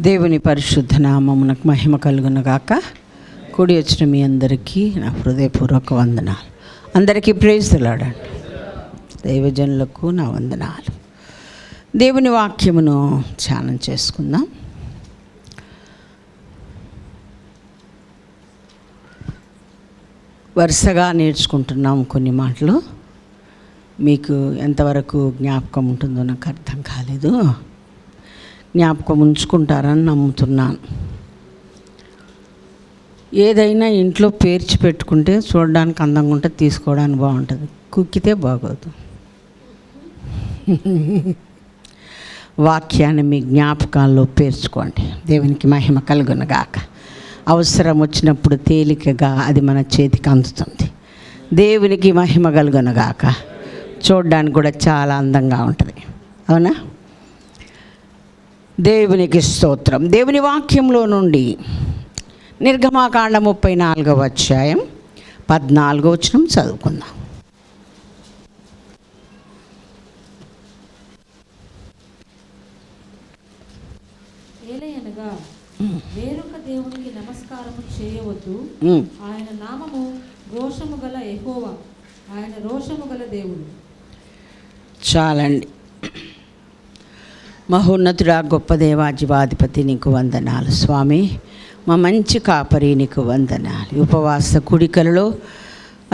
దేవుని పరిశుద్ధ నామమునకు మహిమ కలుగును గాక. కూడి వచ్చిన మీ అందరికీ నా హృదయపూర్వక వందనాలు. అందరికీ ప్రైజ్ ది లార్డ్ అండి. దైవజనులకు నా వందనాలు. దేవుని వాక్యమును ధ్యానం చేసుకుందాం. వరుసగా నేర్చుకుంటున్నాం కొన్ని మాటలు. మీకు ఎంతవరకు జ్ఞాపకం ఉంటుందో నాకు అర్థం కాలేదు. జ్ఞాపకం ఉంచుకుంటారని నమ్ముతున్నాను. ఏదైనా ఇంట్లో పేర్చి పెట్టుకుంటే చూడడానికి అందంగా ఉంటే తీసుకోవడానికి బాగుంటుంది, కుక్కితే బాగోదు. వాక్యాన్ని మీ జ్ఞాపకాల్లో పేర్చుకోండి. దేవునికి మహిమ కలుగును గాక. అవసరం వచ్చినప్పుడు తేలికగా అది మన చేతికి అందుతుంది. దేవునికి మహిమ కలుగును గాక. చూడడానికి కూడా చాలా అందంగా ఉంటుంది, అవునా? దేవునికి స్తోత్రం. దేవుని వాక్యంలో నుండి నిర్గమాకాండ 34వ అధ్యాయం 14వ వచనం చదువుకుందాం. ఏలయనగా వేరొక దేవునికి నమస్కారము చేయవద్దు. ఆయన నామము రోషము గల యెహోవా, ఆయన రోషము గల దేవుడు. చాలండి. మహోన్నతుడా, గొప్ప దేవాధిపతి నీకు వందనాలు స్వామి. మా మంచి కాపరి నీకు వందనాలు. ఉపవాస కుడికలలో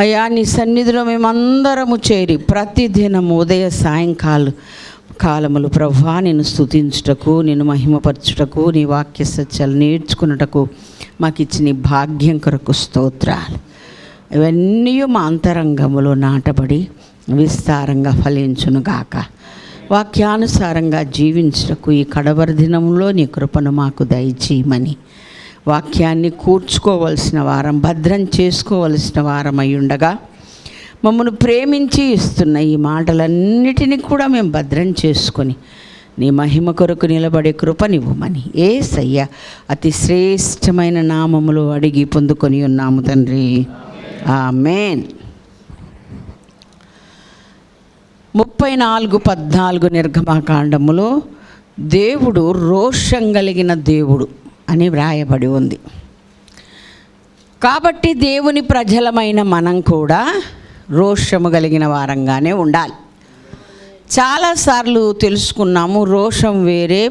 అయ్యా నీ సన్నిధిలో మేమందరము చేరి ప్రతిదినము ఉదయ కాలములు ప్రభువా నిన్ను స్తుతించుటకు, నిన్ను మహిమపరచుటకు, నీ వాక్య సత్యాలు నేర్చుకున్నటకు మాకు ఇచ్చిన భాగ్యం కొరకు స్తోత్రాలు. ఇవన్నీ మా అంతరంగములో నాటబడి విస్తారంగా ఫలించునుగాక. వాక్యానుసారంగా జీవించుటకు ఈ కడవరి దినంలో నీ కృపను మాకు దయచేయమని, వాక్యాన్ని కూర్చుకోవలసిన వారం, భద్రం చేసుకోవలసిన వారం అయ్యుండగా మమ్మల్ని ప్రేమించి ఇస్తున్న ఈ మాటలన్నిటినీ కూడా మేము భద్రం చేసుకొని నీ మహిమ కొరకు నిలబడే కృపనివ్వమని యేసయ్య అతి శ్రేష్టమైన నామములో అడిగి పొందుకొని ఉన్నాము తండ్రి, ఆమేన్. 34:14 నిర్గమాకాండములో దేవుడు రోషం కలిగిన దేవుడు అని వ్రాయబడి ఉంది. కాబట్టి దేవుని ప్రజలమైన మనం కూడా రోషము కలిగిన వారంగానే ఉండాలి. చాలాసార్లు తెలుసుకున్నాము, రోషం వేరే,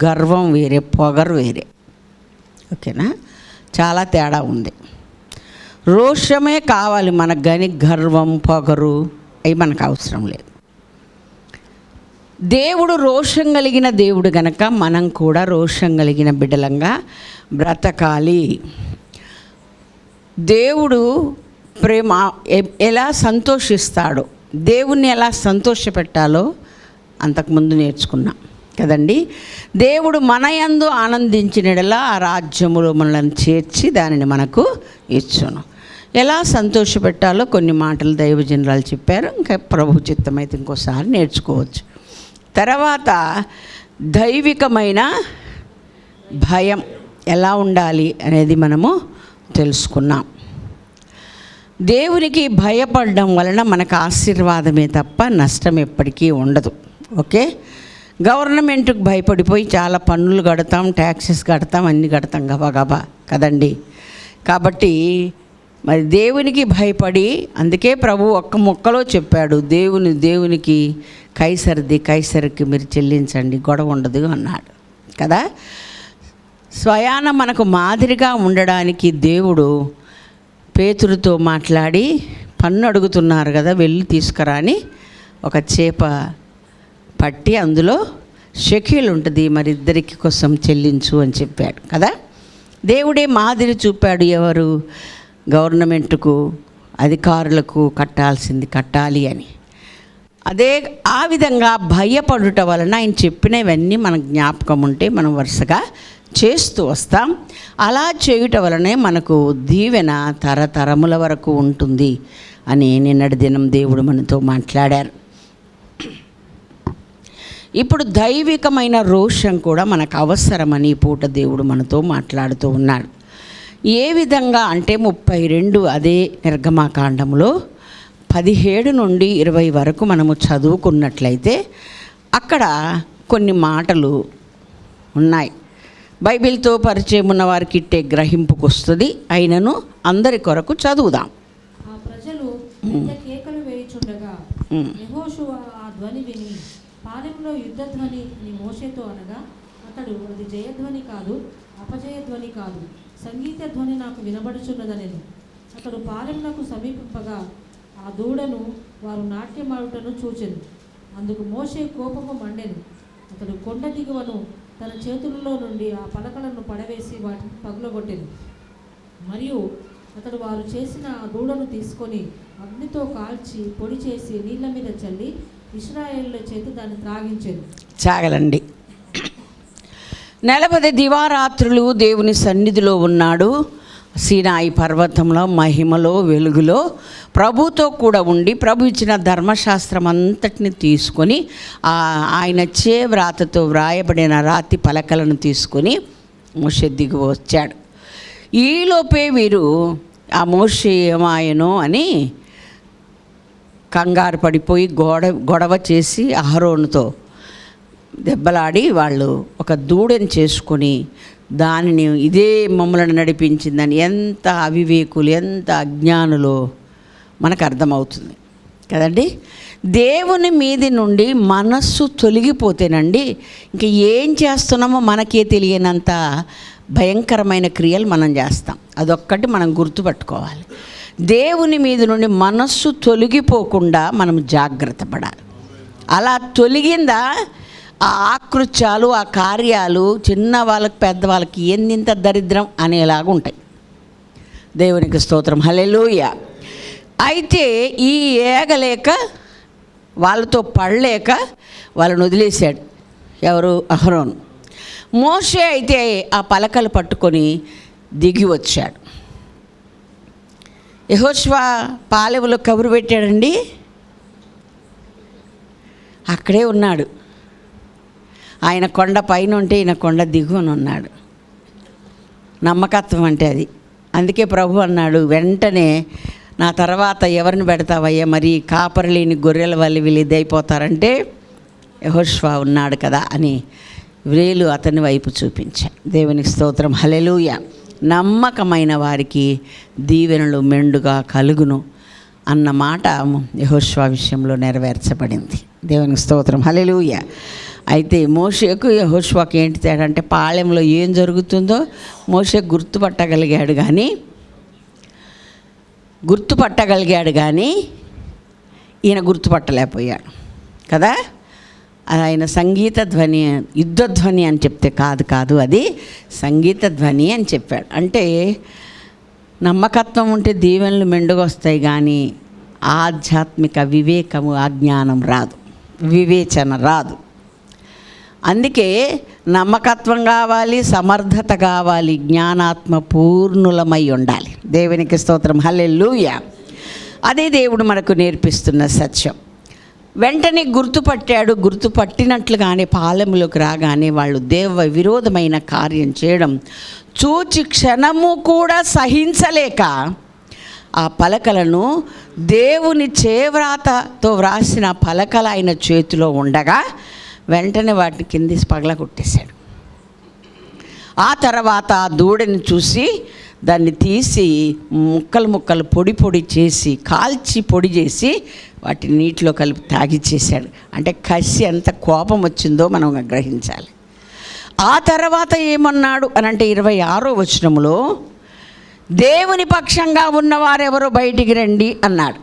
గర్వం వేరే, పొగరు వేరే. ఓకేనా? చాలా తేడా ఉంది. రోషమే కావాలి మనకు, కానీ గర్వం, పొగరు అవి మనకు అవసరం లేదు. దేవుడు రోషం కలిగిన దేవుడు గనక మనం కూడా రోషం కలిగిన బిడ్డలంగా బ్రతకాలి. దేవుడు ప్రేమ ఎలా సంతోషిస్తాడో, దేవుణ్ణి ఎలా సంతోషపెట్టాలో అంతకుముందు నేర్చుకున్నాం కదండి. దేవుడు మన యందు ఆనందించినలా ఆ రాజ్యములో మనల్ని చేర్చి దానిని మనకు ఇచ్చును. ఎలా సంతోషపెట్టాలో కొన్ని మాటలు దైవజనురాలు చెప్పారు. ఇంకా ప్రభు చిత్తమైతే ఇంకోసారి నేర్చుకోవచ్చు. తర్వాత దైవికమైన భయం ఎలా ఉండాలి అనేది మనము తెలుసుకున్నాం. దేవునికి భయపడడం వలన మనకు ఆశీర్వాదమే తప్ప నష్టం ఎప్పటికీ ఉండదు. ఓకే? గవర్నమెంట్కి భయపడిపోయి చాలా పన్నులు కడతాం, ట్యాక్సెస్ కడతాం, అన్నీ కడతాం గబగబా కదండి. కాబట్టి మరి దేవునికి భయపడి, అందుకే ప్రభు ఒక్క మొక్కలో చెప్పాడు, దేవునికి కైసరికి మీరు చెల్లించండి, గొడవ ఉండదు అన్నాడు కదా. స్వయాన మనకు మాదిరిగా ఉండడానికి దేవుడు పేతురుతో మాట్లాడి, పన్ను అడుగుతున్నారు కదా, వెళ్ళి తీసుకురా అని ఒక చేప పట్టి అందులో షెకీలు ఉంటుంది, మరి ఇద్దరికి కోసం చెల్లించు అని చెప్పాడు కదా. దేవుడే మాదిరి చూపాడు. ఎవరు? గవర్నమెంట్కు, అధికారులకు కట్టాల్సింది కట్టాలి అని. ఆ విధంగా భయపడుట వలన ఆయన చెప్పినవన్నీ మనకు జ్ఞాపకం ఉంటే మనం వరుసగా చేస్తూ వస్తాం. అలా చేయుట వలనే మనకు దీవెన తరతరముల వరకు ఉంటుంది అని నిన్నటి దినం దేవుడు మనతో మాట్లాడారు. ఇప్పుడు దైవికమైన రోషం కూడా మనకు అవసరమని పూట దేవుడు మనతో మాట్లాడుతూ ఉన్నాడు. ఏ విధంగా అంటే 32 అదే నిర్గమాకాండములో 17 నుండి 20 వరకు మనము చదువుకున్నట్లయితే అక్కడ కొన్ని మాటలు ఉన్నాయి. బైబిల్తో పరిచయం ఉన్న వారికి ఇట్టే గ్రహింపుకు వస్తుంది. అయినను అందరి కొరకు చదువుదాం. ఆ ప్రజలు పెద్ద కేకలు వేయుచుండగా యెహోషువ ఆ ధ్వని విని, పాలెంలో యుద్ధ ధ్వని అని మోషేతో అనగా, అతడు, అది జయధ్వని కాదు, అపజయ ధ్వని కాదు, సంగీత ధ్వని నాకు వినబడుచున్నదనెను. అతడు పాలెంలకు సమీపింపగా ఆ దూడను వారు నాట్యమాడుటను చూచెను. అందుకు మోషే కోపము మండెను. అతడు కొండ దిగువను తన చేతులలో నుండి ఆ పలకలను పడవేసి వాటిని పగులగొట్టెను. మరియు అతడు వారు చేసిన ఆ దూడను తీసుకొని అగ్నితో కాల్చి పొడి చేసి నీళ్ళ మీద చల్లి ఇశ్రాయేలుల చేత దాన్ని త్రాగించెను. చాగలండి. 40 దివారాత్రులు దేవుని సన్నిధిలో ఉన్నాడు. సీనాయి పర్వతంలో మహిమలో వెలుగులో ప్రభుతో కూడా ఉండి, ప్రభు ఇచ్చిన ధర్మశాస్త్రం అంతటిని తీసుకొని ఆయన చేవ్రాతతో వ్రాయబడిన రాతి పలకలను తీసుకొని మోషే దిగి వచ్చాడు. ఈలోపే వీరు ఆ మోషే ఏమాయనో అని కంగారు పడిపోయి గొడవ చేసి అహరోనుతో దెబ్బలాడి వాళ్ళు ఒక దూడని చేసుకొని దానిని ఇదే మమ్మల్ని నడిపించిందని, ఎంత అవివేకులు, ఎంత అజ్ఞానులో మనకు అర్థమవుతుంది కదండి. దేవుని మీది నుండి మనస్సు తొలగిపోతేనండి ఇంక ఏం చేస్తున్నామో మనకే తెలియనంత భయంకరమైన క్రియలు మనం చేస్తాం. అదొక్కటి మనం గుర్తుపట్టుకోవాలి. దేవుని మీద నుండి మనస్సు తొలగిపోకుండా మనం జాగ్రత్త పడాలి. అలా తొలగిందా ఆ ఆకృత్యాలు, ఆ కార్యాలు చిన్న వాళ్ళకి పెద్దవాళ్ళకి ఎందింత దరిద్రం అనేలాగా ఉంటాయి. దేవునికి స్తోత్రం, హల్లెలూయా. అయితే ఈ ఏగలేక వాళ్ళతో పడలేక వాళ్ళని వదిలేశాడు. ఎవరు? అహరోను. మోషే అయితే ఆ పలకలు పట్టుకొని దిగి వచ్చాడు. యెహోషువ పాలెంలో కబురు పెట్టాడండి, అక్కడే ఉన్నాడు. ఆయన కొండ పైన ఉంటే ఈయన కొండ దిగువన ఉన్నాడు. నమ్మకత్వం అంటే అది. అందుకే ప్రభు అన్నాడు, వెంటనే నా తర్వాత ఎవరిని పెడతావయ్యా, మరి కాపరి లేని గొర్రెల వల్ల వీళ్ళు ఇదైపోతారంటే యెహోషువ ఉన్నాడు కదా అని వేలు అతని వైపు చూపించాడు. దేవునికి స్తోత్రం, హల్లెలూయా. నమ్మకమైన వారికి దీవెనలు మెండుగా కలుగును అన్న మాట యెహోషువ విషయంలో నెరవేర్చబడింది. దేవునికి స్తోత్రం, హల్లెలూయా. అయితే మోషేకు యెహోషువకి ఏంటి తేడా అంటే, పాళెంలో ఏం జరుగుతుందో మోషే గుర్తుపట్టగలిగాడు కానీ ఈయన గుర్తుపట్టలేకపోయాడు కదా. ఆయన సంగీత ధ్వని, యుద్ధ ధ్వని అని చెప్తే కాదు అది సంగీత ధ్వని అని చెప్పాడు. అంటే నమ్మకత్వం ఉంటే దీవెనలు మెండుగా వస్తాయి, కానీ ఆధ్యాత్మిక వివేకము, అజ్ఞానం రాదు, వివేచన రాదు. అందుకే నమ్మకత్వం కావాలి, సమర్థత కావాలి, జ్ఞానాత్మ పూర్ణులమై ఉండాలి. దేవునికి స్తోత్రం, హల్లెలూయా. అదే దేవుడు మనకు నేర్పిస్తున్న సత్యం. వెంటనే గుర్తుపట్టినట్లుగానే పాలెంలోకి రాగానే వాళ్ళు దేవ విరోధమైన కార్యం చేయడం చూచి క్షణము కూడా సహించలేక ఆ పలకలను, దేవుని చేవ్రాతతో వ్రాసిన పలకలు ఆయన చేతిలో ఉండగా వెంటనే వాటిని కింది పగల కొట్టేశాడు. ఆ తర్వాత ఆ దూడని చూసి దాన్ని తీసి ముక్కలు పొడి చేసి కాల్చి పొడి చేసి వాటిని నీటిలో కలిపి తాగిచ్చేసాడు. అంటే కసి ఎంత కోపం వచ్చిందో మనం గ్రహించాలి. ఆ తర్వాత ఏమన్నాడు అని అంటే 26వ వచనంలో, దేవుని పక్షంగా ఉన్నవారెవరో బయటికి రండి అన్నాడు.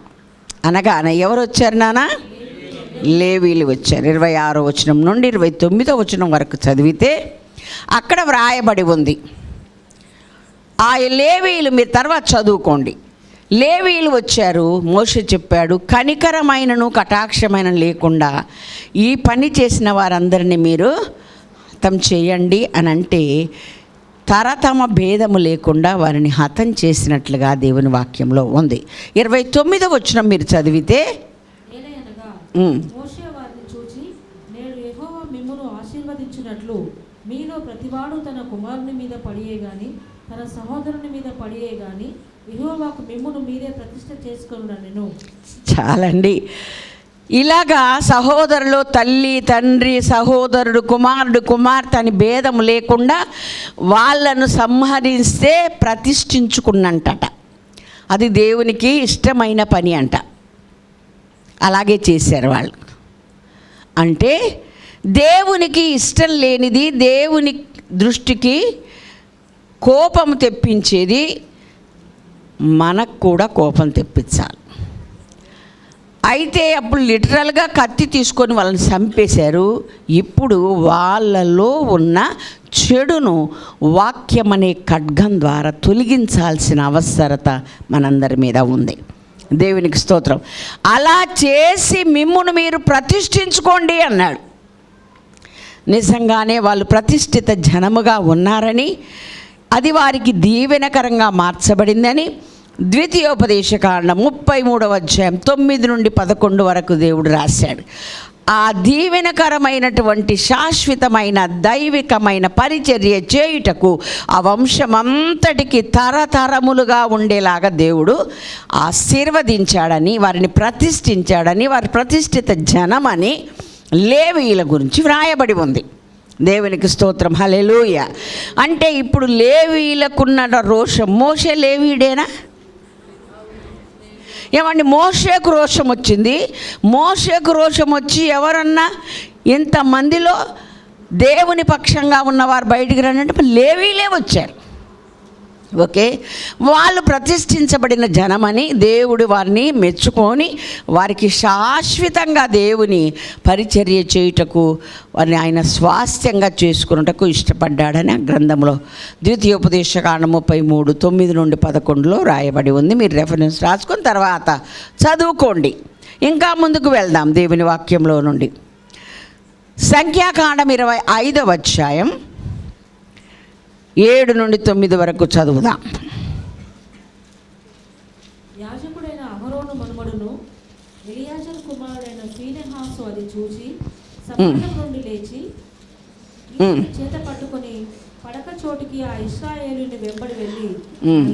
అనగానే ఎవరు వచ్చారు నాన్న? లేవీలు వచ్చారు. 26వ వచనం నుండి 29వ వచనం వరకు చదివితే అక్కడ వ్రాయబడి ఉంది. ఆ లేవీలు మీరు తర్వాత చదువుకోండి. లేవీలు వచ్చారు. మోషే చెప్పాడు, కనికరమైనను కటాక్షమైన లేకుండా ఈ పని చేసిన వారందరినీ మీరు హతం చేయండి అని అంటే, తరతమ భేదము లేకుండా వారిని హతం చేసినట్లుగా దేవుని వాక్యంలో ఉంది. 29వ వచనం మీరు చదివితే, మోషే వారిని చూచి, నేడు యెహోవా మిమ్మును ఆశీర్వదించినట్లు మీలో ప్రతివాడు తన కుమారుని మీద పడియే గాని తన సహోదరుని మీద పడియే గాని యెహోవాకు మిమ్మును మీరే ప్రతిష్ఠ చేసుకొనుడనెను. చాలండి. ఇలాగా సహోదరులు, తల్లి తండ్రి, సహోదరుడు, కుమారుడు కుమార్తె అని భేదము లేకుండా వాళ్ళను సంహరిస్తే ప్రతిష్ఠించుకున్నంటట. అది దేవునికి ఇష్టమైన పని అంట. అలాగే చేశారు వాళ్ళు. అంటే దేవునికి ఇష్టం లేనిది, దేవుని దృష్టికి కోపం తెప్పించేది మనకు కూడా కోపం తెప్పించాలి. అయితే అప్పుడు లిటరల్గా కత్తి తీసుకొని వాళ్ళని చంపేశారు. ఇప్పుడు వాళ్ళలో ఉన్న చెడును వాక్యం అనే ఖడ్గం ద్వారా తొలగించాల్సిన అవసరత మనందరి మీద ఉంది. దేవునికి స్తోత్రం. అలా చేసి మిమ్మును మీరు ప్రతిష్ఠించుకోండి అన్నాడు. నిజంగానే వాళ్ళు ప్రతిష్ఠిత జనముగా ఉన్నారని, అది వారికి దీవెనకరంగా మార్చబడిందని ద్వితీయోపదేశకాండం 33వ అధ్యాయం 9 నుండి 11 వరకు దేవుడు రాశాడు. ఆ దీవెనకరమైనటువంటి శాశ్వతమైన దైవికమైన పరిచర్య చేయుటకు ఆ వంశమంతటికి తరతరములుగా ఉండేలాగా దేవుడు ఆశీర్వదించాడని, వారిని ప్రతిష్ఠించాడని, వారి ప్రతిష్ఠిత జనమని లేవీయుల గురించి వ్రాయబడి ఉంది. దేవునికి స్తోత్రం. హల్లెలూయా. అంటే ఇప్పుడు లేవీయులకున్న రోషం, మోషే లేవీయుడేనా? ఏమండి, మోషేకు రోషం వచ్చింది. మోషేకు రోషం వచ్చి ఎవరన్నా ఇంతమందిలో దేవుని పక్షంగా ఉన్నవారు బయటికి రండి, లేవీలే వచ్చారు. ఓకే, వాళ్ళు ప్రతిష్ఠించబడిన జనమని దేవుడు వారిని మెచ్చుకొని వారికి శాశ్వతంగా దేవుని పరిచర్య చేయుటకు వారిని ఆయన స్వాస్థ్యంగా చేసుకున్నటకు ఇష్టపడ్డాడని ఆ గ్రంథంలో ద్వితీయోపదేశకాండం 33 9 నుండి 11లో రాయబడి ఉంది. మీరు రెఫరెన్స్ రాసుకొని తర్వాత చదువుకోండి. ఇంకా ముందుకు వెళ్దాం దేవుని వాక్యంలో నుండి. సంఖ్యాకాండం 25వ అధ్యాయం 7 నుండి 9 వరకు చదువుదాం. యాజకుడైన అహరోను మనుమడును ఎలియాజరు కుమారుడైన ఫీనెహాసు అది చూసి సమాజం నుండి లేచి చేత పట్టుకొని పడక చోటికి ఆ ఇశ్రాయేలుని వెంబడి వెళ్ళి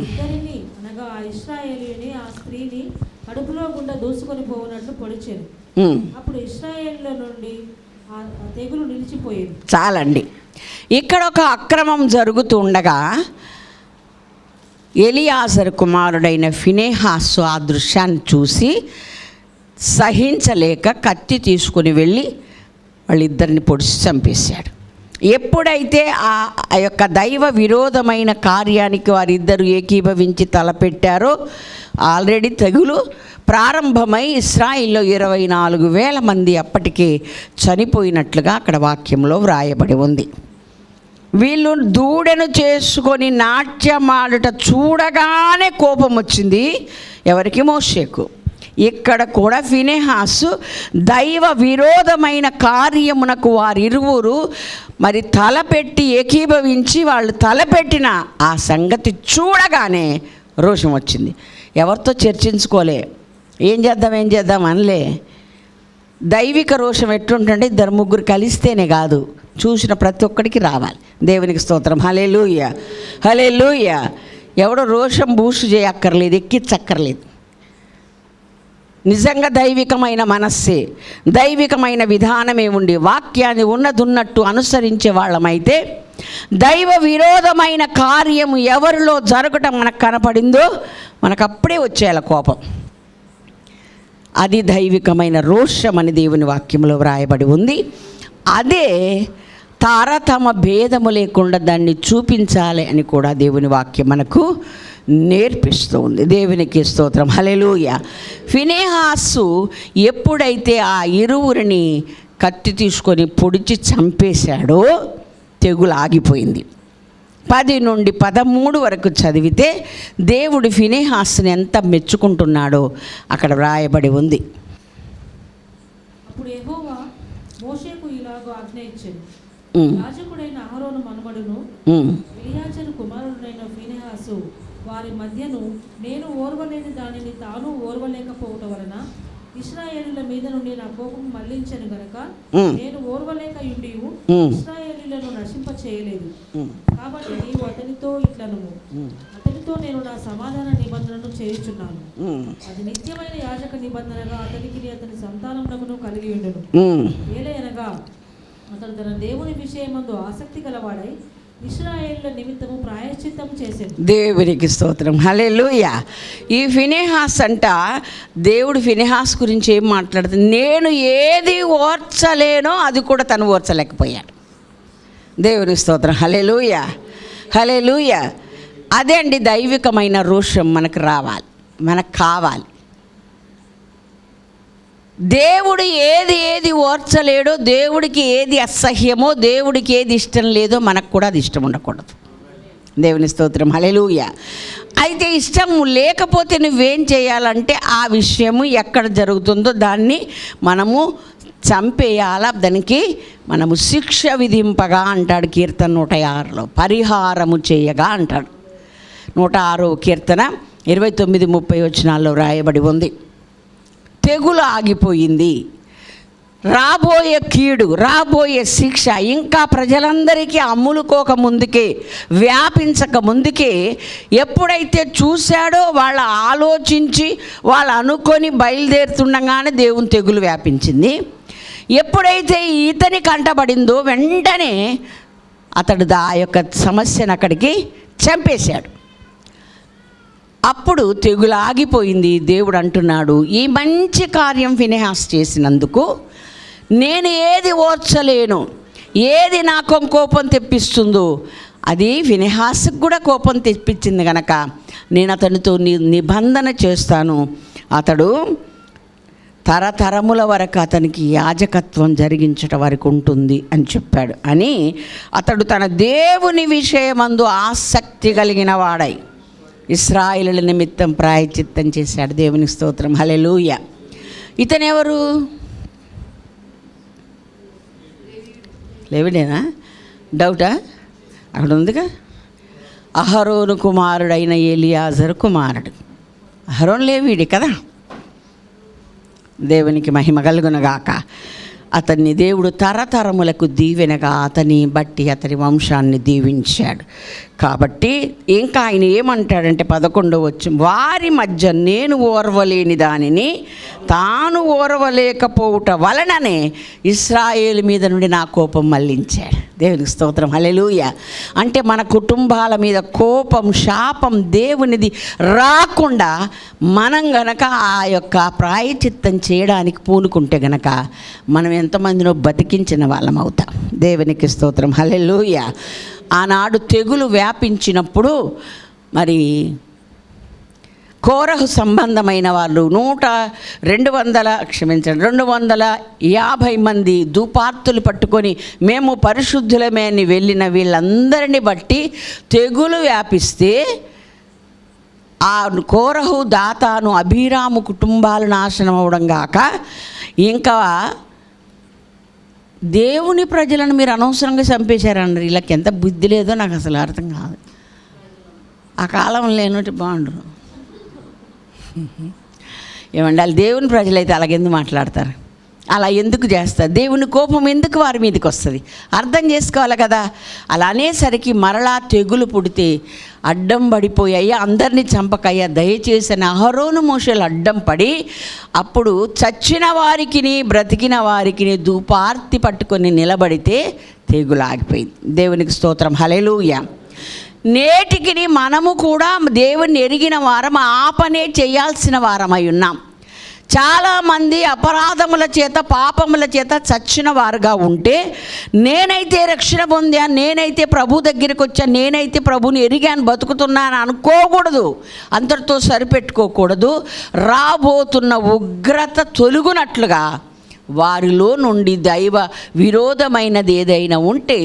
ఇద్దరిని, అనగా ఆ ఇశ్రాయేలుని ఆ స్త్రీని కడుపులో గుండా దూసుకొని పోవునట్లు పొడిచారు. అప్పుడు ఇశ్రాయేలులో నుండి ఆ తెగులు నిలిచిపోయేది. చాలండి. ఇక్కడ ఒక అక్రమం జరుగుతూ ఉండగా ఎలియాజరు కుమారుడైన ఫీనెహాసు ఆ దృశ్యాన్ని చూసి సహించలేక కత్తి తీసుకుని వెళ్ళి వాళ్ళిద్దరిని పొడిచి చంపేశాడు. ఎప్పుడైతే ఆ యొక్క దైవ విరోధమైన కార్యానికి వారిద్దరూ ఏకీభవించి తలపెట్టారో ఆల్రెడీ తెగులు ప్రారంభమై ఇశ్రాయిల్లో 24,000 మంది అప్పటికే చనిపోయినట్లుగా అక్కడ వాక్యంలో వ్రాయబడి ఉంది. వీళ్ళు దూడను చేసుకొని నాట్యమాడుట చూడగానే కోపం వచ్చింది ఎవరికి? మోషేకు. ఇక్కడ కూడా ఫీనెహాసు దైవ విరోధమైన కార్యమునకు వారిరువురు మరి తలపెట్టి ఏకీభవించి వాళ్ళు తలపెట్టిన ఆ సంగతి చూడగానే రోషం వచ్చింది. ఎవరితో చర్చించుకోలే, ఏం చేద్దాం అనలే. దైవిక రోషం ఎట్లుంటుంటే 2-3 కలిస్తేనే కాదు, చూసిన ప్రతి ఒక్కడికి రావాలి. దేవునికి స్తోత్రం. హల్లెలూయా, హల్లెలూయా. ఎవడో రోషం బూస్ట్ చేయక్కర్లేదు, ఎక్కించక్కర్లేదు. నిజంగా దైవికమైన మనస్సే, దైవికమైన విధానమే ఉండి వాక్యాన్ని ఉన్నదున్నట్టు అనుసరించే వాళ్ళమైతే దైవ విరోధమైన కార్యము ఎవరిలో జరగటం మనకు కనపడిందో మనకు అప్పుడే వచ్చేయాల కోపం. అది దైవికమైన రోషం అని దేవుని వాక్యంలో వ్రాయబడి ఉంది. అదే తారతమ భేదము లేకుండా దాన్ని చూపించాలి అని కూడా దేవుని వాక్యం మనకు నేర్పిస్తూ ఉంది. దేవునికి స్తోత్రం. హల్లెలూయా. ఫీనెహాసు ఎప్పుడైతే ఆ ఇరువురిని కత్తి తీసుకొని పొడిచి చంపేశాడో తెగులు ఆగిపోయింది. 10 నుండి 13 వరకు చదివితే దేవుడు ఫీనెహాసుని ఎంత మెచ్చుకుంటున్నాడో అక్కడ వ్రాయబడి ఉంది. అప్పుడు యెహోవా మోషేకు ఇలాగ ఆజ్ఞ ఇచ్చాడు, యాజకుడైన అహరోను మనుమడును ఎలియాజరు కుమారుడైన ఫీనెహాసు వారి మధ్యను నేను ఓర్వలేని దానిని తాను ఓర్వలేకపోవటం వలన ఇశ్రాయేలీయుల మీద నుండి నా కోపం మళ్లించను గనక నేను ఓర్వలేక యుండియు ఇశ్రాయేలీయులను నశింప చేయలేదు. కాబట్టి నీవు అతనితో ఇట్లను, అతనితో నేను నా సమాధాన నిబంధనను చేయుచున్నాను. అది నిత్యమైన యాజక నిబంధనగా అతనికి అతని సంతానమునకును కలిగి ఉండును. ఏలయనగా అతడు తన దేవుని విషయమందు ఆసక్తి గలవాడై ఇశ్రాయేలుల నిమిత్తము ప్రాయశ్చిత్తం చేసేది. దేవునికి స్తోత్రం, హల్లెలూయా. ఈ ఫినెహాస్ అంట, దేవుడు ఫినెహాస్ గురించి ఏం మాట్లాడుతుంది? నేను ఏది ఓర్చలేనో అది కూడా తను ఓర్చలేకపోయాడు. దేవునికి స్తోత్రం, హల్లెలూయా, హల్లెలూయా. అదే అండి దైవికమైన రోషం మనకు రావాలి, మనకు కావాలి. దేవుడు ఏది ఓర్చలేడో, దేవుడికి ఏది అసహ్యమో, దేవుడికి ఏది ఇష్టం లేదో మనకు కూడా అది ఇష్టం ఉండకూడదు. దేవుని స్తోత్రం, హల్లెలూయా. అయితే ఇష్టం లేకపోతే నువ్వేం చేయాలంటే ఆ విషయము ఎక్కడ జరుగుతుందో దాన్ని మనము చంపేయాల, దానికి మనము శిక్ష విధింపగా అంటాడు కీర్తన 106లో. పరిహారము చేయగా అంటాడు. 106వ కీర్తన 29-30 వచనాల్లో రాయబడి ఉంది. తెగులు ఆగిపోయింది, రాబోయే కీడు, రాబోయే శిక్ష ఇంకా ప్రజలందరికీ అమ్ములుకోక ముందుకే, వ్యాపించక ముందుకే ఎప్పుడైతే చూశాడో వాళ్ళు ఆలోచించి వాళ్ళు అనుకొని బయలుదేరుతుండగానే దేవుని తెగులు వ్యాపించింది. ఎప్పుడైతే ఇతని కంటబడిందో వెంటనే అతడు ఆ యొక్క సమస్యను అక్కడికి చంపేశాడు. అప్పుడు తెగులు ఆగిపోయింది. దేవుడు అంటున్నాడు, ఈ మంచి కార్యం ఫినెహాస్ చేసినందుకు నేను ఏది ఓర్చలేను, ఏది నాకు కోపం తెప్పిస్తుందో అది ఫినెహాస్కి కూడా కోపం తెప్పించింది కనుక నేను అతనితో నిబంధన చేస్తాను. అతడు తరతరముల వరకు అతనికి యాజకత్వం జరిగించటం వరకు ఉంటుంది అని చెప్పాడు. అని అతడు తన దేవుని విషయమందు ఆసక్తి కలిగిన వాడై ఇశ్రాయేలుల నిమిత్తం ప్రాయశ్చిత్తం చేశాడు. దేవుని స్తోత్రం, హల్లెలూయా. ఇతనెవరు? లేవిడేనా? డౌటా? అక్కడ ఉందిగా, అహరోను కుమారుడైన ఎలియాజరు కుమారుడు. అహరోను లేవీడే కదా. దేవునికి మహిమ కలుగునగాక. అతన్ని దేవుడు తరతరములకు దీవెనగా అతని బట్టి అతని వంశాన్ని దీవించాడు. కాబట్టి ఇంకా ఆయన ఏమంటాడంటే 11వ వచనం, వారి మధ్య నేను ఓర్వలేని దానిని తాను ఓర్వలేకపోవుట వలననే ఇశ్రాయేలు మీద నుండి నా కోపం మళ్లించాడు. దేవునికి స్తోత్రం, హల్లెలూయా. అంటే మన కుటుంబాల మీద కోపం, శాపం దేవునిది రాకుండా మనం గనక ఆ యొక్క ప్రాయశ్చిత్తం చేయడానికి పూనుకుంటే గనక మనం ఎంతమందినో బతికించిన వాళ్ళం అవుతాం. దేవునికి స్తోత్రం, హల్లెలూయా. ఆనాడు తెగులు వ్యాపించినప్పుడు మరి కోరహు సంబంధమైన వాళ్ళు 250 మంది ధూపార్తులు పట్టుకొని మేము పరిశుద్ధులమే అని వెళ్ళిన వీళ్ళందరినీ బట్టి తెగులు వ్యాపిస్తే ఆ కోరహు, దాతాను, అబీరాము కుటుంబాలు నాశనం అవడం కాక ఇంకా దేవుని ప్రజలను మీరు అనవసరంగా చంపేశారన్నారు. వీళ్ళకి ఎంత బుద్ధి లేదో నాకు అసలు అర్థం కాదు. ఆ కాలం లేనట్టు బాగుండరు. ఏమండి, వాళ్ళు దేవుని ప్రజలైతే అలాగెందుకు మాట్లాడతారు? అలా ఎందుకు చేస్తారు? దేవుని కోపం ఎందుకు వారి మీదకి వస్తుంది? అర్థం చేసుకోవాలి కదా. అలా అనేసరికి మరలా తెగులు పుడితే అడ్డం పడిపోయాయి. అందరినీ చంపకయ్యా, దయచేసి అహరోను మోషేలు అడ్డం పడి అప్పుడు చచ్చిన వారికి బ్రతికిన వారికి ధూపార్తి పట్టుకొని నిలబడితే తెగులు ఆగిపోయింది. దేవునికి స్తోత్రం, హల్లెలూయా. నేటికి మనము కూడా దేవుని ఎరిగిన వారం ఆ పనే చేయాల్సిన వారమై ఉన్నాం. చాలామంది అపరాధముల చేత, పాపముల చేత చచ్చిన వారుగా ఉంటే నేనైతే రక్షణ పొందాను, నేనైతే ప్రభు దగ్గరికి వచ్చాను, నేనైతే ప్రభుని ఎరిగాను, బతుకుతున్నాను అనుకోకూడదు. అంతటితో సరిపెట్టుకోకూడదు. రాబోతున్న ఉగ్రత తొలుగునట్లుగా వారిలో నుండి దైవ విరోధమైనది ఏదైనా ఉంటే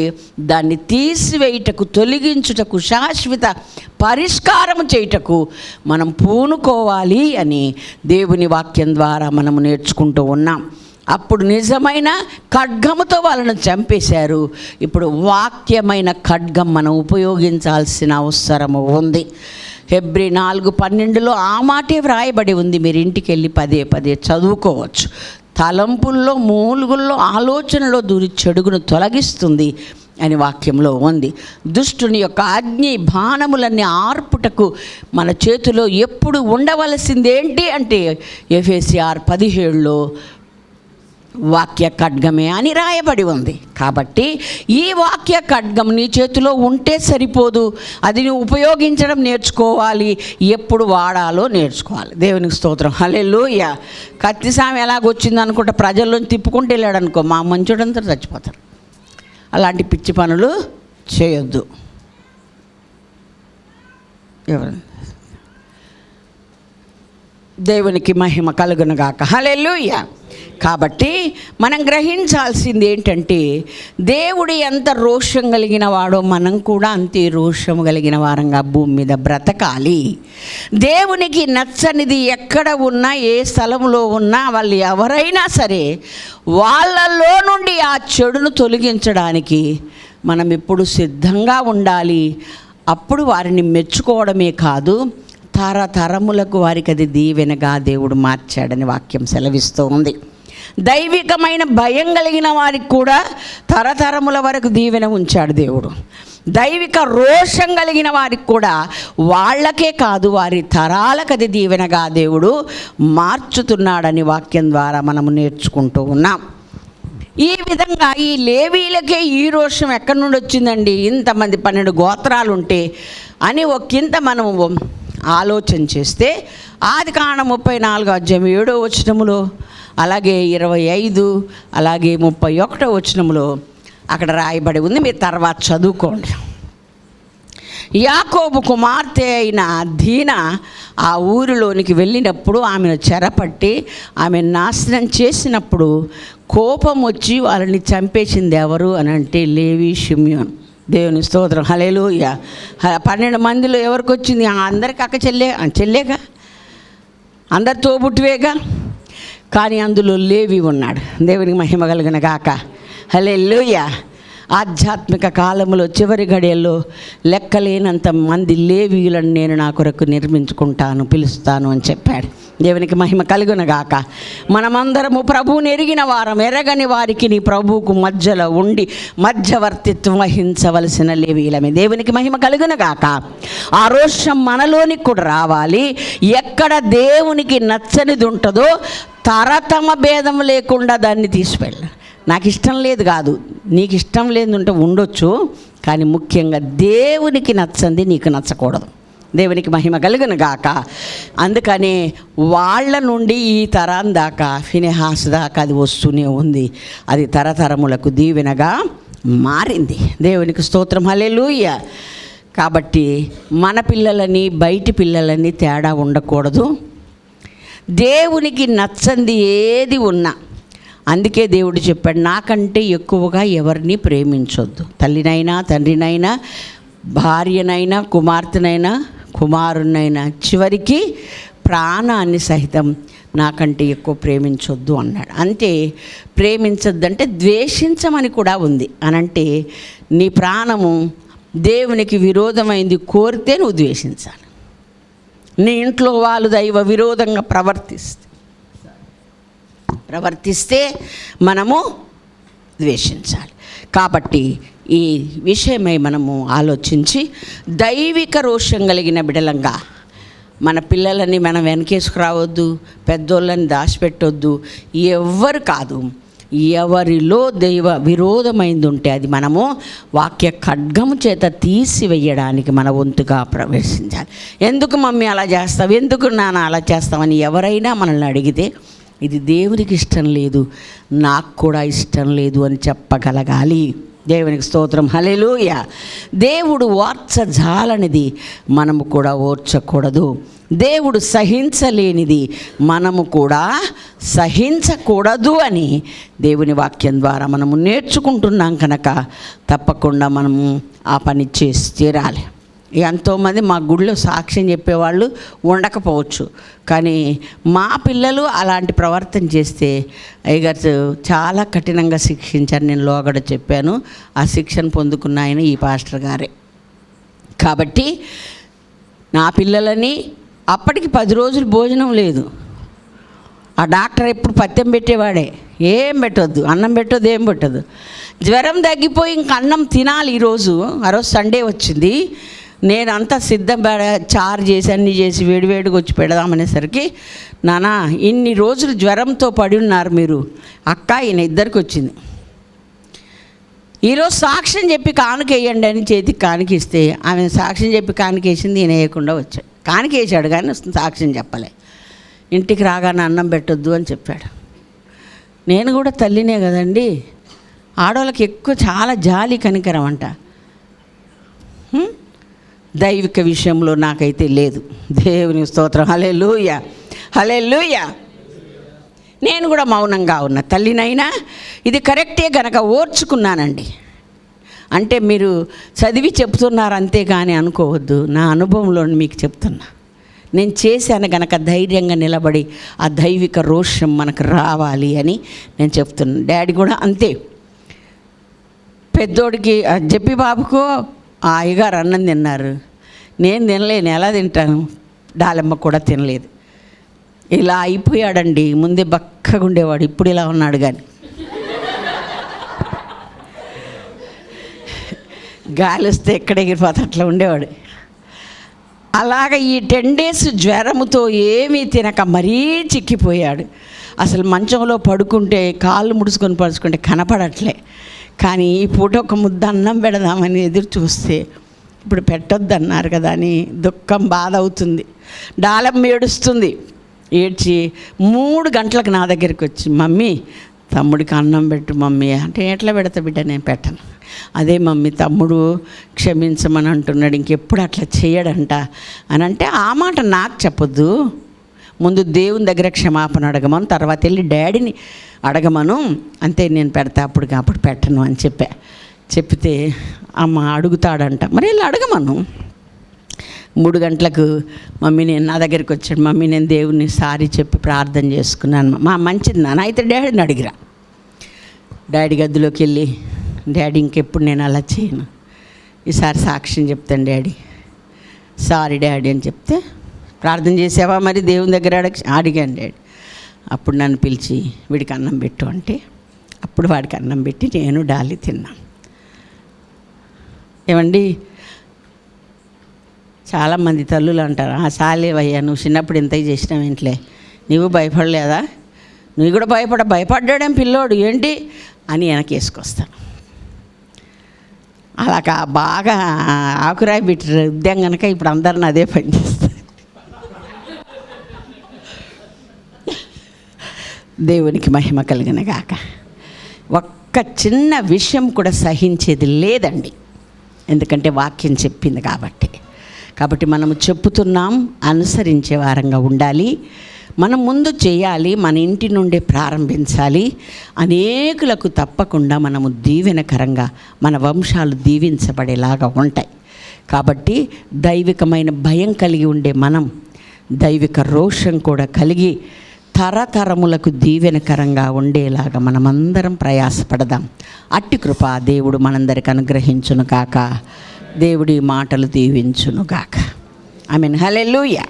దాన్ని తీసివేయుటకు, తొలగించుటకు, శాశ్వత పరిష్కారం చేయుటకు మనం పూనుకోవాలి అని దేవుని వాక్యం ద్వారా మనము నేర్చుకుంటూ ఉన్నాం. అప్పుడు నిజమైన ఖడ్గముతో వాళ్ళను చంపేశారు. ఇప్పుడు వాక్యమైన ఖడ్గం మనం ఉపయోగించాల్సిన అవసరము ఉంది. హెబ్రీ 4:12 ఆ మాటే వ్రాయబడి ఉంది. మీరు ఇంటికి వెళ్ళి పదే పదే చదువుకోవచ్చు. తలంపుల్లో, మూలుగుల్లో, ఆలోచనలో దూరి చెడుగును తొలగిస్తుంది అని వాక్యంలో ఉంది. దుష్టుని యొక్క అగ్ని బాణములన్నీ ఆర్పుటకు మన చేతిలో ఎప్పుడు ఉండవలసిందేంటి అంటే ఎఫెసీయులు 6:17 వాక్య ఖడ్గమే అని రాయబడి ఉంది. కాబట్టి ఈ వాక్య ఖడ్గం నీ చేతిలో ఉంటే సరిపోదు, అది నువ్వు ఉపయోగించడం నేర్చుకోవాలి, ఎప్పుడు వాడాలో నేర్చుకోవాలి. దేవునికి స్తోత్రం, హల్లెలూయా. కత్తి సామె ఎలాగొచ్చింది అనుకుంటే ప్రజల్లో తిప్పుకుంటూ వెళ్ళాడు అనుకో, మా మంచుడంతా చచ్చిపోతారు. అలాంటి పిచ్చి పనులు చేయొద్దు. దేవునికి మహిమ కలుగునుగాక, హల్లెలూయా. కాబట్టి మనం గ్రహించాల్సింది ఏంటంటే దేవుడు ఎంత రోషం కలిగిన వాడో మనం కూడా అంతే రోషం కలిగిన వారంగా భూమి మీద బ్రతకాలి. దేవునికి నచ్చనిది ఎక్కడ ఉన్నా, ఏ స్థలంలో ఉన్నా, వాళ్ళు ఎవరైనా సరే వాళ్ళలో నుండి ఆ చెడును తొలగించడానికి మనం ఎప్పుడు సిద్ధంగా ఉండాలి. అప్పుడు వారిని మెచ్చుకోవడమే కాదు, తరతరములకు వారికి అది దీవెనగా దేవుడు మార్చాడని వాక్యం సెలవిస్తూ ఉంది. దైవికమైన భయం కలిగిన వారికి కూడా తరతరముల వరకు దీవెన ఉంచాడు దేవుడు. దైవిక రోషం కలిగిన వారికి కూడా వాళ్ళకే కాదు, వారి తరాలకు అది దీవెనగా దేవుడు మార్చుతున్నాడని వాక్యం ద్వారా మనము నేర్చుకుంటూ ఉన్నాం. ఈ విధంగా ఈ లేవీలకే ఈ రోషం ఎక్కడి నుండి వచ్చిందండి, ఇంతమంది 12 గోత్రాలు ఉంటే అని ఒకంత మనము ఆలోచన చేస్తే ఆదికాండం 34:7 అలాగే 25 అలాగే 31 అక్కడ రాయబడి ఉంది. మీరు తర్వాత చదువుకోండి. యాకోబు కుమార్తె అయిన దీనా ఆ ఊరిలోనికి వెళ్ళినప్పుడు ఆమెను చెరపట్టి ఆమె నాశనం చేసినప్పుడు కోపం వచ్చి వాళ్ళని చంపేసింది ఎవరు అని అంటే లేవి, షిమ్యోన్. దేవుని స్తోత్రం, హల్లెలూయా. 12 మందిలో ఎవరికి వచ్చింది? అందరికి అక్క చెల్లేగా, అందరి తోబుట్టువేగా. కానీ అందులో లేవి ఉన్నాడు. దేవునికి మహిమ కలుగును గాక, హల్లెలూయా. ఆధ్యాత్మిక కాలంలో చివరి గడియల్లో లెక్కలేనంత మంది లేవీయులను నేను నా కొరకు నిర్మించుకుంటాను, పిలుస్తాను అని చెప్పాడు. దేవునికి మహిమ కలుగును గాక. మనమందరము ప్రభువుని ఎరిగిన వారం, ఎరగని వారికి నీ ప్రభువుకు మధ్యలో ఉండి మధ్యవర్తిత్వం వహించవలసిన లేవీయులమే. దేవునికి మహిమ కలుగును గాక. ఆ రోషం మనలోనికి కూడా రావాలి. ఎక్కడ దేవునికి నచ్చనిది ఉంటుందో తరతమ భేదం లేకుండా దాన్ని తీసివెళ్ళ. నాకు ఇష్టం లేదు కాదు, నీకు ఇష్టం లేదు ఉంటే ఉండొచ్చు, కానీ ముఖ్యంగా దేవునికి నచ్చంది నీకు నచ్చకూడదు. దేవునికి మహిమ కలుగును గాక. అందుకనే వాళ్ళ నుండి ఈ తరం దాకా, ఫినెహాస్ దాకా అది వస్తూనే ఉంది. అది తరతరములకు దీవెనగా మారింది. దేవునికి స్తోత్రం, హల్లెలూయా. కాబట్టి మన పిల్లలని బయటి పిల్లలని తేడా ఉండకూడదు. దేవునికి నచ్చంది ఏది ఉన్నా, అందుకే దేవుడు చెప్పాడు, నాకంటే ఎక్కువగా ఎవరిని ప్రేమించొద్దు. తల్లినైనా, తండ్రినైనా, భార్యనైనా, కుమార్తెనైనా, కుమారునైనా, చివరికి ప్రాణాన్ని సహితం నాకంటే ఎక్కువ ప్రేమించొద్దు అన్నాడు. అంటే ప్రేమించొద్దంటే ద్వేషించమని కూడా ఉంది. అనంటే నీ ప్రాణము దేవునికి విరోధమైంది కోరితే నువ్వు ద్వేషించాలి. నీ ఇంట్లో వాళ్ళు దైవ విరోధంగా ప్రవర్తిస్తే మనము ద్వేషించాలి. కాబట్టి ఈ విషయమై మనము ఆలోచించి దైవిక రోషం కలిగిన బిడలంగా మన పిల్లలని మనం వెనకేసుకురావద్దు, పెద్దోళ్ళని దాచిపెట్టొద్దు. ఎవ్వరు కాదు, ఎవరిలో దైవ విరోధమైంది ఉంటే అది మనము వాక్య ఖడ్గము చేత తీసివేయడానికి మన వంతుగా ప్రవేశించాలి. ఎందుకు మమ్మీ అలా చేస్తావు, ఎందుకు నాన్న అలా చేస్తామని ఎవరైనా మనల్ని అడిగితే ఇది దేవునికి ఇష్టం లేదు, నాకు కూడా ఇష్టం లేదు అని చెప్పగలగాలి. దేవునికి స్తోత్రం, హల్లెలూయా. దేవుడు ఓర్చజాలనిది మనము కూడా ఓర్చకూడదు. దేవుడు సహించలేనిది మనము కూడా సహించకూడదు అని దేవుని వాక్యం ద్వారా మనము నేర్చుకుంటున్నాం కనుక తప్పకుండా మనము ఆ పని చేసి తీరాలి. ఎంతోమంది మా గుడిలో సాక్ష్యం చెప్పేవాళ్ళు ఉండకపోవచ్చు, కానీ మా పిల్లలు అలాంటి ప్రవర్తన చేస్తే అయ్యగారు చాలా కఠినంగా శిక్షించారు. నేను లోగడ చెప్పాను, ఆ శిక్షణ పొందుకున్న ఆయన ఈ పాస్టర్ గారే. కాబట్టి నా పిల్లలని అప్పటికి 10 రోజులు భోజనం లేదు. ఆ డాక్టర్ ఎప్పుడు పత్యం పెట్టేవాడే, ఏం పెట్టొద్దు, అన్నం పెట్టొద్దు, ఏం పెట్టొద్దు. జ్వరం తగ్గిపోయి ఇంక అన్నం తినాలి. ఆ రోజు సండే వచ్చింది. నేను అంతా సిద్ధం చారు చేసి అన్నీ చేసి వేడివేడిగా వచ్చి పెడదామనేసరికి, నానా ఇన్ని రోజులు జ్వరంతో పడి ఉన్నారు మీరు, అక్క ఈయన ఇద్దరికి వచ్చింది, ఈరోజు సాక్ష్యం చెప్పి కానుకేయండి అని చేతికి కానుకిస్తే ఆమె సాక్ష్యం చెప్పి కానుకేసింది, ఈయన వేయకుండా వచ్చాడు. కానుకేసాడు కానీ సాక్ష్యం చెప్పలే. ఇంటికి రాగానే అన్నం పెట్టొద్దు అని చెప్పాడు. నేను కూడా తల్లినే కదండి, ఆడవాళ్ళకి ఎక్కువ చాలా జాలి కనికరం అంట. దైవిక విషయంలో నాకైతే లేదు. దేవుని స్తోత్రం. హల్లెలూయా, హల్లెలూయా. నేను కూడా మౌనంగా ఉన్న తల్లినైనా ఇది కరెక్టే గనక ఓర్చుకున్నానండి. అంటే మీరు చదివి చెప్తున్నారు అంతే కానీ అనుకోవద్దు, నా అనుభవంలో మీకు చెప్తున్నా. నేను చేశాను గనక ధైర్యంగా నిలబడి ఆ దైవిక రోషం మనకు రావాలి అని నేను చెప్తున్నాను. డాడీ కూడా అంతే. పెద్దోడికి జప్పి బాబుకు ఆ అయ్యగారు అన్నం తిన్నారు, నేను తినలేను, ఎలా తింటాను? డాలమ్మ కూడా తినలేదు. ఇలా అయిపోయాడండి. ముందే బక్కగా ఉండేవాడు, ఇప్పుడు ఇలా ఉన్నాడు. కానీ గాలి వస్తే ఎక్కడ ఎగిరిపోతే అట్లా ఉండేవాడు. అలాగ ఈ 10 days జ్వరముతో ఏమీ తినక మరీ చిక్కిపోయాడు. అసలు మంచంలో పడుకుంటే కాళ్ళు ముడుచుకొని పడుచుకుంటే కనపడట్లే. కానీ ఈ పూట ఒక ముద్ద అన్నం పెడదామని ఎదురు చూస్తే ఇప్పుడు పెట్టొద్దన్నారు కదా అని దుఃఖం, బాధ అవుతుంది. డాలమ్మ ఏడుస్తుంది. ఏడ్చి 3 గంటలకు నా దగ్గరికి వచ్చి, మమ్మీ తమ్ముడికి అన్నం పెట్టు మమ్మీ అంటే, ఎట్లా పెడతా బిడ్డ, నేను పెట్టను. అదే మమ్మీ తమ్ముడు క్షమించమని అంటున్నాడు, ఇంకెప్పుడు అట్లా చేయడంట అని అంటే, ఆ మాట నాకు చెప్పొద్దు, ముందు దేవుని దగ్గర క్షమాపణ అడగమను, తర్వాత వెళ్ళి డాడీని అడగమను, అంతే నేను పెడతా, అప్పుడు పెట్టను అని చెప్తే అమ్మ అడుగుతాడంట, మరి వెళ్ళి అడగమను. 3 గంటలకు మమ్మీ నేను నా దగ్గరికి వచ్చాడు, మమ్మీ నేను దేవుని సారీ చెప్పి ప్రార్థన చేసుకున్నాను, మా మంచిది నాన్న, అయితే డాడీని అడిగిరా. డాడీ గదిలోకి వెళ్ళి, డాడీ ఇంకెప్పుడు నేను అలా చేయను, ఈసారి సాక్ష్యం చెప్తాను డాడీ, సారీ డాడీ అని చెప్తే, ప్రార్థన చేసావా మరి దేవుని దగ్గర అడిగాను డాడీ. అప్పుడు నన్ను పిలిచి వీడికి అన్నం పెట్టు అంటే, అప్పుడు వాడికి అన్నం పెట్టి నేను డాలి తిన్నాను. ఏమండి, చాలామంది తల్లులు అంటారు, సాలేవయ్యా నువ్వు చిన్నప్పుడు ఇంతగా చేసినావు ఇంట్లో, నువ్వు భయపడలేదా, నువ్వు కూడా భయపడ్డాడేం పిల్లోడు ఏంటి అని వెనకేసుకొస్తాను. అలాగా బాగా ఆకురాయి బిట్టి ఉద్యం కనుక ఇప్పుడు అందరిని అదే పని చేస్తారు. దేవునికి మహిమ కలిగిన గాక. ఒక్క చిన్న విషయం కూడా సహించేది లేదండి, ఎందుకంటే వాక్యం చెప్పింది కాబట్టి మనము చెప్పుతున్నాం, అనుసరించే వారంగా ఉండాలి. మనం ముందు చేయాలి, మన ఇంటి నుండే ప్రారంభించాలి. అనేకులకు తప్పకుండా మనము దీవెనకరంగా మన వంశాలు దీవించబడేలాగా ఉంటాయి. కాబట్టి దైవికమైన భయం కలిగి ఉండే మనం దైవిక రోషం కూడా కలిగి తరతరములకు దీవెనకరంగా ఉండేలాగా మనమందరం ప్రయాసపడదాం. అట్టి కృప దేవుడు మనందరికి అనుగ్రహించును గాక. దేవుడి మాటలు దీవించును గాక. ఆమేన్. హల్లెలూయా.